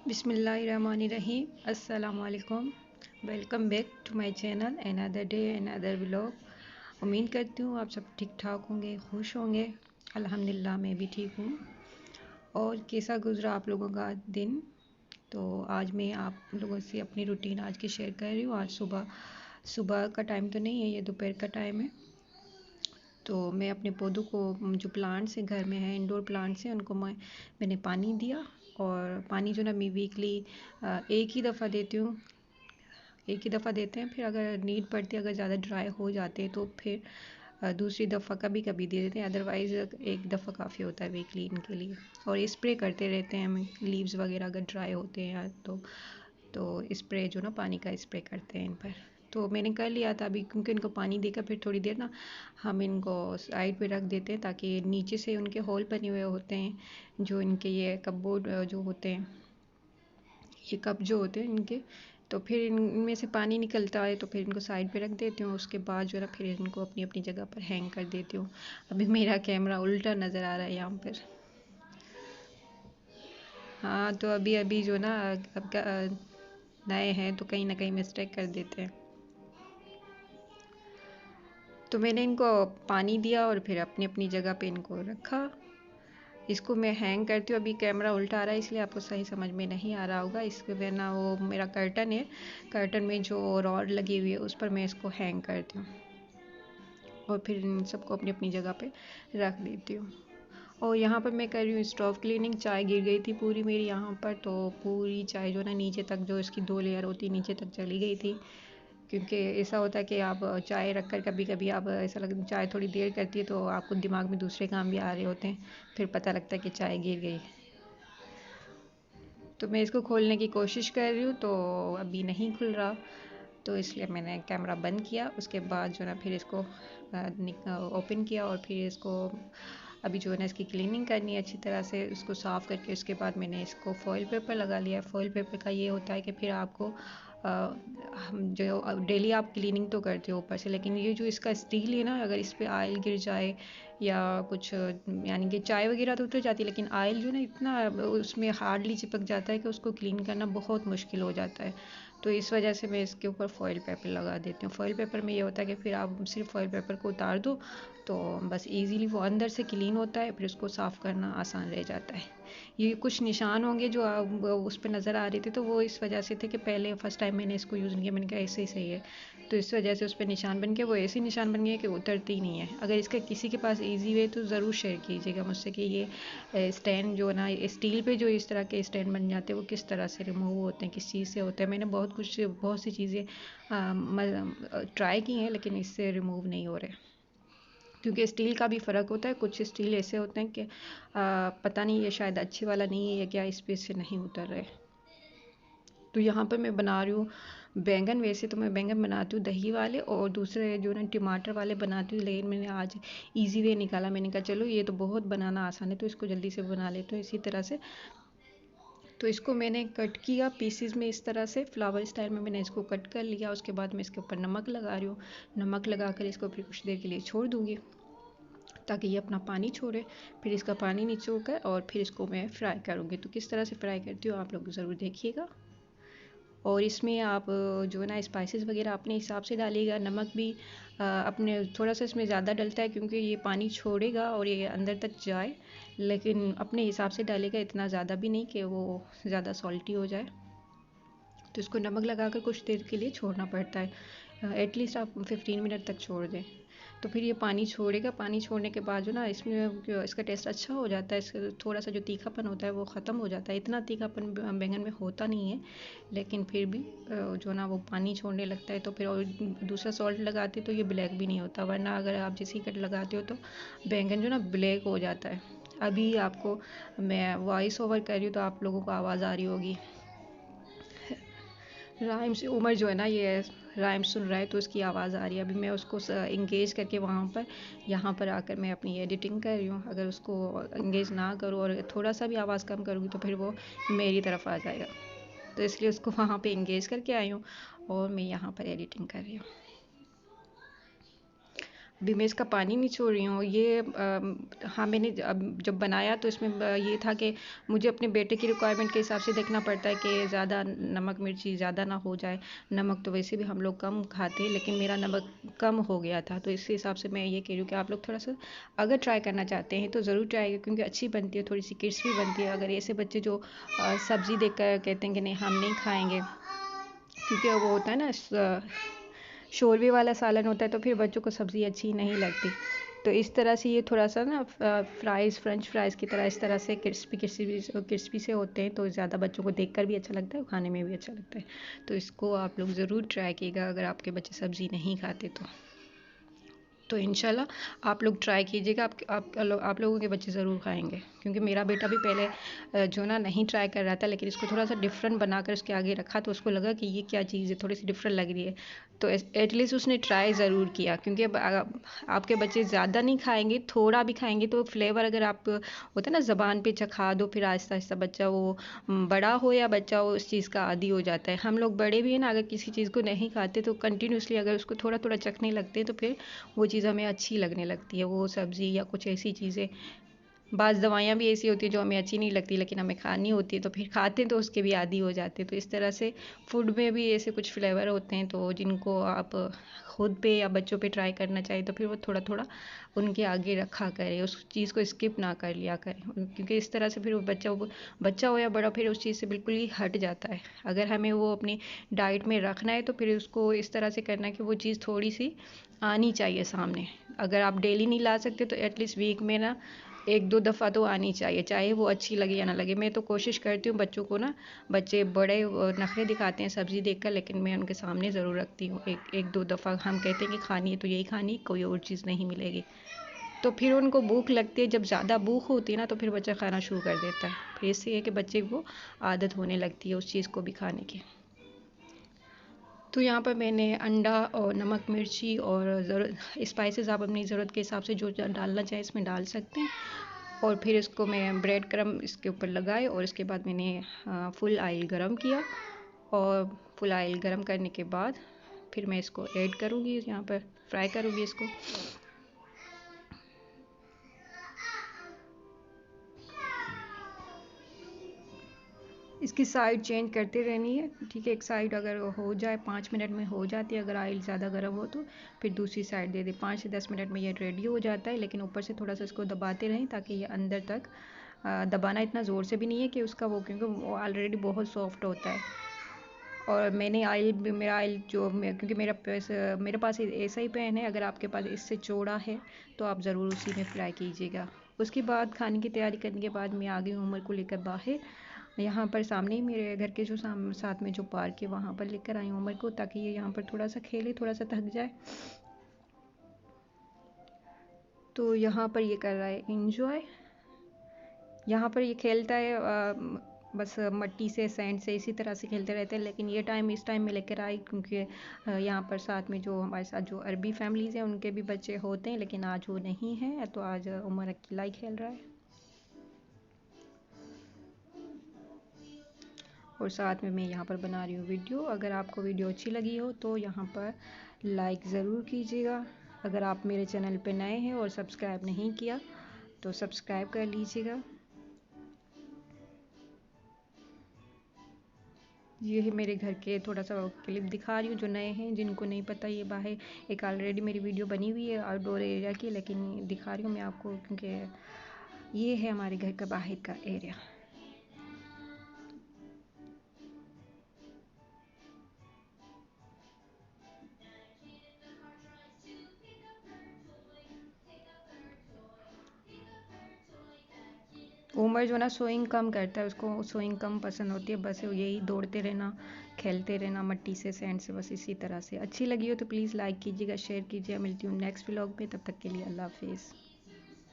बिस्मिल्लाहिर्रहमानिर्रहीम अस्सलामुअलैकुम। Welcome back to my channel another day another vlog. उम्मीद करती हूँ आप सब ठीक ठाक होंगे, खुश होंगे। अल्हम्दुलिल्लाह मैं भी ठीक हूँ। और कैसा गुजरा आप लोगों का दिन? तो आज मैं आप लोगों से अपनी रूटीन आज की शेयर कर रही हूँ। आज सुबह सुबह का टाइम तो नहीं है, ये दोपहर का टाइम है। तो मैं अपने पौधों को, जो प्लांट्स हैं घर में हैं, इंडोर प्लांट्स हैं, उनको मैंने पानी दिया। और पानी जो ना मैं वीकली एक ही दफ़ा देती हूँ, एक ही दफ़ा देते हैं। फिर अगर नीड पड़ती है, अगर ज़्यादा ड्राई हो जाते हैं तो फिर दूसरी दफ़ा कभी कभी दे देते हैं। अदरवाइज़ एक दफ़ा काफ़ी होता है वीकली इनके लिए। और स्प्रे करते रहते हैं हम, लीव्स वगैरह अगर ड्राई होते हैं तो स्प्रे जो ना पानी का स्प्रे करते हैं इन पर। तो मैंने कर लिया था अभी, क्योंकि इनको पानी देकर फिर थोड़ी देर ना हम इनको साइड पे रख देते हैं, ताकि नीचे से उनके होल बने हुए होते हैं, जो इनके ये कपबोर्ड जो होते हैं, ये कप जो होते हैं इनके। तो फिर इनमें से पानी निकलता है, तो फिर इनको साइड पे रख देती हूँ। उसके बाद जो है ना फिर इनको अपनी अपनी जगह पर हैंग कर देती हूँ। अभी मेरा कैमरा उल्टा नज़र आ रहा है यहाँ पर। हाँ, तो अभी अभी जो ना अब नए हैं तो कहीं ना कहीं मिस्टेक कर देते हैं। तो मैंने इनको पानी दिया और फिर अपनी अपनी जगह पे इनको रखा। इसको मैं हैंग करती हूँ। अभी कैमरा उल्टा आ रहा है इसलिए आपको सही समझ में नहीं आ रहा होगा। इसके वरना वो मेरा कर्टन है, कर्टन में जो रॉड लगी हुई है उस पर मैं इसको हैंग करती हूँ। और फिर इन सबको अपनी अपनी जगह पे रख देती हूँ। और यहाँ पर मैं कर रही हूँ स्टोव क्लीनिंग। चाय गिर गई थी पूरी मेरी यहाँ पर, तो पूरी चाय जो ना नीचे तक, जो इसकी 2 लेयर होती है, नीचे तक चली गई थी। क्योंकि ऐसा होता है कि आप चाय रख कर कभी कभी आप ऐसा लगता, चाय थोड़ी देर करती है तो आपको दिमाग में दूसरे काम भी आ रहे होते हैं, फिर पता लगता है कि चाय गिर गई। तो मैं इसको खोलने की कोशिश कर रही हूँ तो अभी नहीं खुल रहा, तो इसलिए मैंने कैमरा बंद किया। उसके बाद जो ना फिर इसको ओपन किया और फिर इसको अभी जो है ना इसकी क्लीनिंग करनी है अच्छी तरह से, उसको साफ़ करके उसके बाद मैंने इसको फॉइल पेपर लगा लिया। फॉइल पेपर का ये होता है कि फिर आपको हम जो डेली आप क्लीनिंग तो करते हो ऊपर से, लेकिन ये जो इसका स्टील है ना, अगर इस पर ऑयल गिर जाए या कुछ, यानी कि चाय वगैरह तो उतर जाती है, लेकिन ऑयल जो ना इतना उसमें हार्डली चिपक जाता है कि उसको क्लीन करना बहुत मुश्किल हो जाता है। तो इस वजह से मैं इसके ऊपर फॉइल पेपर लगा देती हूँ। फॉइल पेपर में ये होता है कि फिर आप सिर्फ फॉइल पेपर को उतार दो तो बस इजीली वो अंदर से क्लीन होता है, फिर उसको साफ़ करना आसान रह जाता है। ये कुछ निशान होंगे जो उस पर नज़र आ रहे थे, तो वो इस वजह से थे कि पहले फर्स्ट टाइम मैंने इसको यूज़ नहीं किया, मैंने कहा ऐसे ही सही है। तो इस वजह से उस पर निशान बन गया, वो ऐसे निशान बन गए कि उतरती ही नहीं है। अगर इसका किसी के पास ईजी वे तो ज़रूर शेयर कीजिएगा मुझसे कि ये स्टैंड जो है ना, स्टील पे जो इस तरह के स्टैंड बन जाते हैं वो किस तरह से रिमूव होते हैं, किस चीज़ से होते हैं। मैंने बहुत सी चीज़ें ट्राई की हैं, लेकिन इससे रिमूव नहीं हो रहे, क्योंकि स्टील का भी फ़र्क होता है। कुछ स्टील ऐसे होते हैं कि पता नहीं, ये शायद अच्छे वाला नहीं है या क्या, इस पे से नहीं उतर रहे। तो यहाँ पर मैं बना रही हूँ बैंगन। वैसे तो मैं बैंगन बनाती हूँ दही वाले, और दूसरे जो ना टमाटर वाले बनाती हूँ, लेकिन मैंने आज इजी वे निकाला। मैंने कहा चलो ये तो बहुत बनाना आसान है, तो इसको जल्दी से बना लेते हो इसी तरह से। तो इसको मैंने कट किया पीसीज में, इस तरह से फ्लावर स्टाइल में मैंने इसको कट कर लिया। उसके बाद मैं इसके ऊपर नमक लगा रही हूँ। नमक लगा कर इसको फिर कुछ देर के लिए छोड़ दूँगी ताकि ये अपना पानी छोड़े। फिर इसका पानी निचोड़ कर और फिर इसको मैं फ्राई करूँगी। तो किस तरह से फ्राई करती हूँ आप लोग ज़रूर देखिएगा। और इसमें आप जो है ना स्पाइसेस वगैरह अपने हिसाब से डालिएगा। नमक भी अपने थोड़ा सा इसमें ज़्यादा डलता है, क्योंकि ये पानी छोड़ेगा और ये अंदर तक जाए, लेकिन अपने हिसाब से डालिएगा, इतना ज़्यादा भी नहीं कि वो ज़्यादा सॉल्टी हो जाए। तो इसको नमक लगाकर कुछ देर के लिए छोड़ना पड़ता है, एटलीस्ट आप 15 मिनट तक छोड़ दें। तो फिर ये पानी छोड़ेगा। पानी छोड़ने के बाद जो ना इसमें इसका टेस्ट अच्छा हो जाता है। इसका थोड़ा सा जो तीखापन होता है वो ख़त्म हो जाता है। इतना तीखापन बैंगन में होता नहीं है, लेकिन फिर भी जो ना वो पानी छोड़ने लगता है। तो फिर और दूसरा सॉल्ट लगाते तो ये ब्लैक भी नहीं होता, वरना अगर आप जैसे ही कट लगाते हो तो बैंगन जो ना ब्लैक हो जाता है। अभी आपको मैं वॉइस ओवर कर रही हूँ तो आप लोगों को आवाज़ आ रही होगी। राइम से उमर जो है ना, ये राइम सुन रहा है तो उसकी आवाज़ आ रही है। अभी मैं उसको इंगेज करके वहाँ पर, यहाँ पर आकर मैं अपनी एडिटिंग कर रही हूँ। अगर उसको इंगेज ना करूँ और थोड़ा सा भी आवाज़ कम करूँगी तो फिर वो मेरी तरफ आ जाएगा। तो इसलिए उसको वहाँ पे इंगेज करके आई हूँ और मैं यहाँ पर एडिटिंग कर रही हूँ। अभी मैं इसका पानी निचोड़ रही हूँ। ये हाँ, मैंने जब बनाया तो इसमें ये था कि मुझे अपने बेटे की रिक्वायरमेंट के हिसाब से देखना पड़ता है कि ज़्यादा नमक मिर्ची ज़्यादा ना हो जाए। नमक तो वैसे भी हम लोग कम खाते हैं, लेकिन मेरा नमक कम हो गया था, तो इस हिसाब से मैं ये कह रही हूँ कि आप लोग थोड़ा सा अगर ट्राई करना चाहते हैं तो ज़रूर ट्राई करें, क्योंकि अच्छी बनती है, थोड़ी सी क्रिस्पी बनती है। अगर ऐसे बच्चे जो सब्ज़ी देख कर कहते हैं कि नहीं हम नहीं खाएंगे, क्योंकि वो होता है ना शोरबे वाला सालन होता है, तो फिर बच्चों को सब्ज़ी अच्छी नहीं लगती। तो इस तरह से ये थोड़ा सा ना फ्राइज़ फ्रेंच फ्राइज़ की तरह इस तरह से क्रिस्पी क्रिस्पी क्रिस्पी से होते हैं, तो ज़्यादा बच्चों को देखकर भी अच्छा लगता है और खाने में भी अच्छा लगता है। तो इसको आप लोग ज़रूर ट्राई कीजिएगा अगर आपके बच्चे सब्ज़ी नहीं खाते तो इंशाल्लाह आप लोग ट्राई कीजिएगा। आप लोगों के बच्चे ज़रूर खाएंगे, क्योंकि मेरा बेटा भी पहले जो ना नहीं ट्राई कर रहा था, लेकिन इसको थोड़ा सा डिफरेंट बनाकर उसके आगे रखा तो उसको लगा कि ये क्या चीज़ है, थोड़ी सी डिफरेंट लग रही है, तो एटलीस्ट उसने ट्राई ज़रूर किया। क्योंकि अब आपके बच्चे ज़्यादा नहीं खाएंगे, थोड़ा भी खाएंगे तो फ्लेवर अगर आप होता है ना ज़बान पे चखा दो, फिर आहिस्ता आहिस्ता बच्चा वो बड़ा हो या बच्चा हो उस चीज़ का आदी हो जाता है। हम लोग बड़े भी हैं ना, अगर किसी चीज़ को नहीं खाते तो कंटिन्यूसली अगर उसको थोड़ा थोड़ा चखने लगते हैं तो फिर वो चीज़ हमें अच्छी लगने लगती है, वो सब्ज़ी या कुछ ऐसी चीज़ें। बाज़ दवाइयाँ भी ऐसी होती हैं जो हमें अच्छी नहीं लगती, लेकिन हमें खानी होती है, तो फिर खाते हैं तो उसके भी आदी हो जाते हैं। तो इस तरह से फूड में भी ऐसे कुछ फ्लेवर होते हैं, तो जिनको आप खुद पे या बच्चों पे ट्राई करना चाहिए तो फिर वो थोड़ा थोड़ा उनके आगे रखा करें, उस चीज़ को स्किप ना कर लिया करें, क्योंकि इस तरह से फिर वो बच्चा हो या बड़ा फिर उस चीज़ से बिल्कुल ही हट जाता है। अगर हमें वो अपनी डाइट में रखना है तो फिर उसको इस तरह से करना है कि वो चीज़ थोड़ी सी आनी चाहिए सामने। अगर आप डेली नहीं ला सकते तो एटलीस्ट वीक में ना 1-2 दफ़ा तो आनी चाहिए, चाहे वो अच्छी लगे या ना लगे। मैं तो कोशिश करती हूँ बच्चों को ना, बच्चे बड़े नखरे दिखाते हैं सब्ज़ी देखकर, लेकिन मैं उनके सामने ज़रूर रखती हूँ। 1-2 दफ़ा हम कहते हैं कि खानी है तो यही खानी, कोई और चीज़ नहीं मिलेगी। तो फिर उनको भूख लगती है, जब ज़्यादा भूख होती है ना तो फिर बच्चा खाना शुरू कर देता है। फिर इससे है कि बच्चे को आदत होने लगती है उस चीज़ को भी खाने की। तो यहाँ पर मैंने अंडा और नमक मिर्ची और स्पाइसेस आप अपनी ज़रूरत के हिसाब से जो डालना चाहें इसमें डाल सकते हैं। और फिर इसको मैं ब्रेड क्रम्ब इसके ऊपर लगाए और इसके बाद मैंने फुल ऑयल गरम किया, और फुल ऑयल गरम करने के बाद फिर मैं इसको ऐड करूँगी, यहाँ पर फ्राई करूँगी इसको। इसकी साइड चेंज करते रहनी है, ठीक है। एक साइड अगर हो जाए 5 मिनट में हो जाती है, अगर ऑयल ज़्यादा गर्म हो तो फिर दूसरी साइड दे दें। 5 से 10 मिनट में ये रेडी हो जाता है, लेकिन ऊपर से थोड़ा सा इसको दबाते रहें ताकि ये अंदर तक दबाना इतना ज़ोर से भी नहीं है कि उसका वो, क्योंकि वो ऑलरेडी बहुत सॉफ्ट होता है। और मैंने मेरा ऑयल क्योंकि मेरे पास ऐसा ही पैन है, अगर आपके पास इससे चौड़ा है तो आप ज़रूर उसी में फ्राई कीजिएगा। उसके बाद खाने की तैयारी करने के बाद मैं आ गई उमर को लेकर बाहर। यहाँ पर सामने ही मेरे घर के जो साथ में जो पार्क है वहाँ पर लेकर आई उमर को, ताकि ये यहाँ पर थोड़ा सा खेले, थोड़ा सा थक जाए। तो यहाँ पर ये कर रहा है इंजॉय। यहाँ पर ये खेलता है बस मट्टी से, सैंड से, इसी तरह से खेलते रहते हैं। लेकिन इस टाइम में लेकर आई क्योंकि यहाँ पर साथ में जो हमारे साथ जो अरबी फैमिलीज़ हैं उनके भी बच्चे होते हैं, लेकिन आज वो नहीं हैं, तो आज उमर अकेला ही खेल रहा है। और साथ में मैं यहाँ पर बना रही हूँ वीडियो। अगर आपको वीडियो अच्छी लगी हो तो यहाँ पर लाइक ज़रूर कीजिएगा। अगर आप मेरे चैनल पे नए हैं और सब्सक्राइब नहीं किया तो सब्सक्राइब कर लीजिएगा। ये है मेरे घर के थोड़ा सा क्लिप दिखा रही हूँ, जो नए हैं जिनको नहीं पता, ये बाहर एक ऑलरेडी मेरी वीडियो बनी हुई है आउटडोर एरिया की, लेकिन दिखा रही हूँ मैं आपको क्योंकि ये है हमारे घर का बाहर का एरिया। उमर जो ना सोइंग कम करता है, उसको सोइंग कम पसंद होती है, बस यही दौड़ते रहना, खेलते रहना मट्टी से, सैंड से, बस इसी तरह से। अच्छी लगी हो तो प्लीज़ लाइक कीजिएगा, शेयर कीजिएगा। मिलती हूँ नेक्स्ट व्लॉग में, तब तक के लिए अल्लाह हाफिज़।